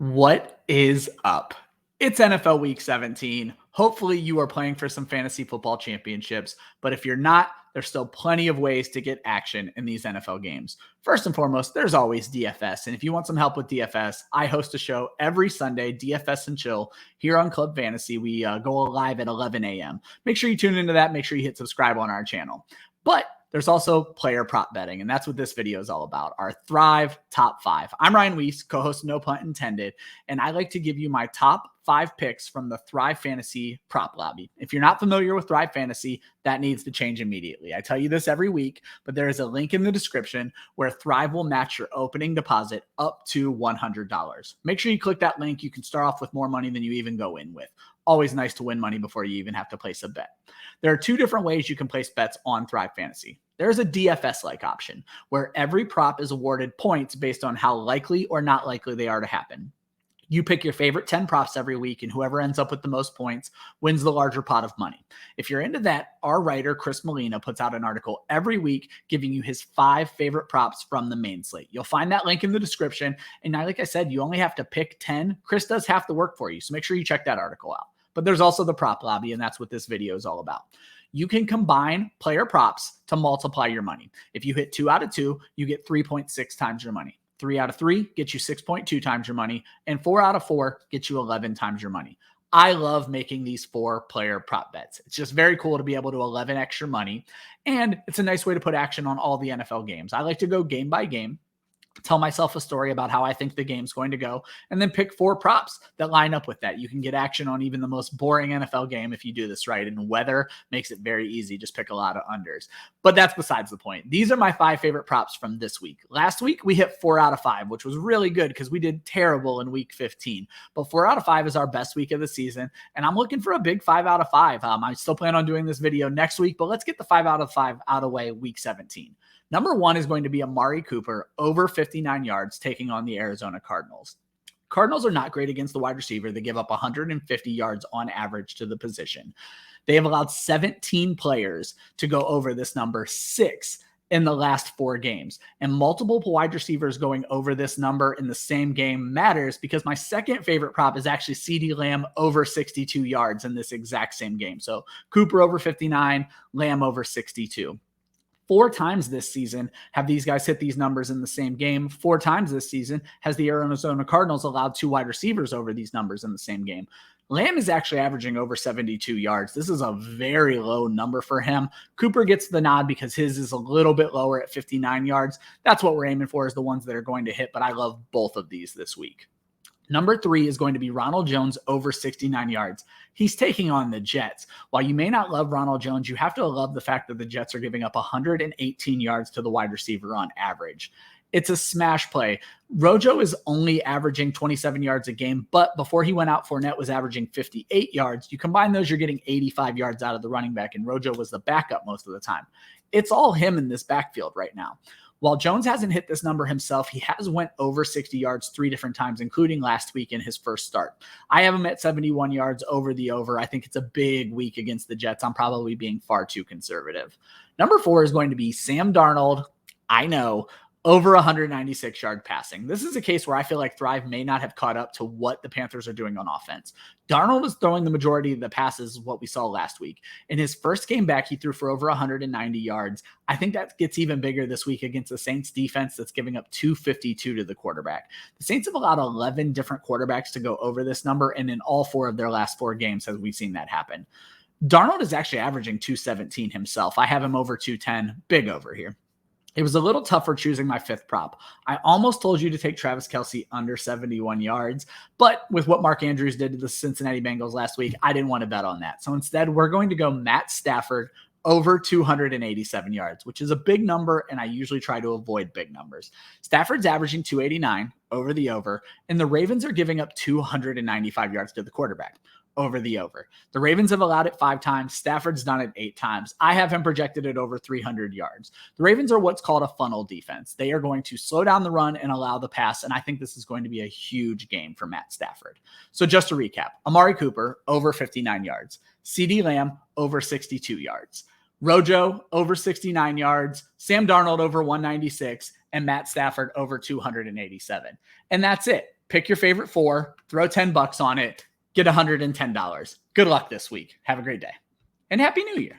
What is up? It's NFL Week 17. Hopefully, you are playing for some fantasy football championships, but if you're not, there's still plenty of ways to get action in these NFL games. First and foremost, there's always DFS, and if you want some help with DFS, I host a show every Sunday, DFS and Chill, here on Club Fantasy. We go live at 11 a.m. Make sure you tune into that. Make sure you hit subscribe on our channel. But there's also player prop betting, and that's what this video is all about, our Thrive Top 5. I'm Ryan Weisse, co-host No Punt Intended, and I like to give you my top 5 picks from the Thrive Fantasy prop lobby. If you're not familiar with Thrive Fantasy, that needs to change immediately. I tell you this every week, but there is a link in the description where Thrive will match your opening deposit up to $100. Make sure you click that link. You can start off with more money than you even go in with. Always nice to win money before you even have to place a bet. There are 2 different ways you can place bets on Thrive Fantasy. There's a DFS-like option where every prop is awarded points based on how likely or not likely they are to happen. You pick your favorite 10 props every week, and whoever ends up with the most points wins the larger pot of money. If you're into that, our writer, Chris Molina, puts out an article every week giving you his 5 favorite props from the main slate. You'll find that link in the description. And now, like I said, you only have to pick 10. Chris does half the work for you, so make sure you check that article out. But there's also the prop lobby, and that's what this video is all about. You can combine player props to multiply your money. If you hit 2 out of 2, you get 3.6 times your money. 3 out of 3 gets you 6.2 times your money, and 4 out of 4 gets you 11 times your money. I love making these 4-player prop bets. It's just very cool to be able to 11x your money, and it's a nice way to put action on all the NFL games. I like to go game by game, tell myself a story about how I think the game's going to go, and then pick 4 props that line up with that. You can get action on even the most boring NFL game if you do this right, and weather makes it very easy. Just pick a lot of unders. But that's besides the point. These are my 5 favorite props from this week. Last week, we hit 4 out of 5, which was really good because we did terrible in week 15. But 4 out of 5 is our best week of the season, and I'm looking for a big 5 out of 5. I still plan on doing this video next week, but let's get the 5 out of 5 out of the way week 17. Number 1 is going to be Amari Cooper over 59 yards taking on the Arizona Cardinals. Cardinals are not great against the wide receiver. They give up 150 yards on average to the position. They have allowed 17 players to go over this number, 6 in the last 4 games. And multiple wide receivers going over this number in the same game matters because my second favorite prop is actually CeeDee Lamb over 62 yards in this exact same game. So Cooper over 59, Lamb over 62. 4 times this season have these guys hit these numbers in the same game. 4 times this season has the Arizona Cardinals allowed 2 wide receivers over these numbers in the same game. Lamb is actually averaging over 72 yards. This is a very low number for him. Cooper gets the nod because his is a little bit lower at 59 yards. That's what we're aiming for, is the ones that are going to hit, but I love both of these this week. Number 3 is going to be Ronald Jones over 69 yards. He's taking on the Jets. While you may not love Ronald Jones, you have to love the fact that the Jets are giving up 118 yards to the wide receiver on average. It's a smash play. Rojo is only averaging 27 yards a game, but before he went out, Fournette was averaging 58 yards. You combine those, you're getting 85 yards out of the running back, and Rojo was the backup most of the time. It's all him in this backfield right now. While Jones hasn't hit this number himself, he has went over 60 yards 3 different times, including last week in his first start. I have him at 71 yards over the over. I think it's a big week against the Jets. I'm probably being far too conservative. Number 4 is going to be Sam Darnold. I know, over 196 yard passing. This is a case where I feel like Thrive may not have caught up to what the Panthers are doing on offense. Darnold is throwing the majority of the passes, what we saw last week. In his first game back, he threw for over 190 yards. I think that gets even bigger this week against the Saints defense that's giving up 252 to the quarterback. The Saints have allowed 11 different quarterbacks to go over this number, and in all 4 of their last 4 games have we seen that happen. Darnold is actually averaging 217 himself. I have him over 210, big over here. It was a little tougher choosing my 5th prop. I almost told you to take Travis Kelce under 71 yards, but with what Mark Andrews did to the Cincinnati Bengals last week, I didn't want to bet on that. So instead, we're going to go Matt Stafford over 287 yards, which is a big number, and I usually try to avoid big numbers. Stafford's averaging 289 over the over, and the Ravens are giving up 295 yards to the quarterback. Over the over. The Ravens have allowed it 5 times. Stafford's done it 8 times. I have him projected at over 300 yards. The Ravens are what's called a funnel defense. They are going to slow down the run and allow the pass, and I think this is going to be a huge game for Matt Stafford. So just to recap, Amari Cooper, over 59 yards. CeeDee Lamb, over 62 yards. Rojo, over 69 yards. Sam Darnold, over 196. And Matt Stafford, over 287. And that's it. Pick your favorite 4, throw $10 on it, get $110. Good luck this week. Have a great day. And Happy New Year.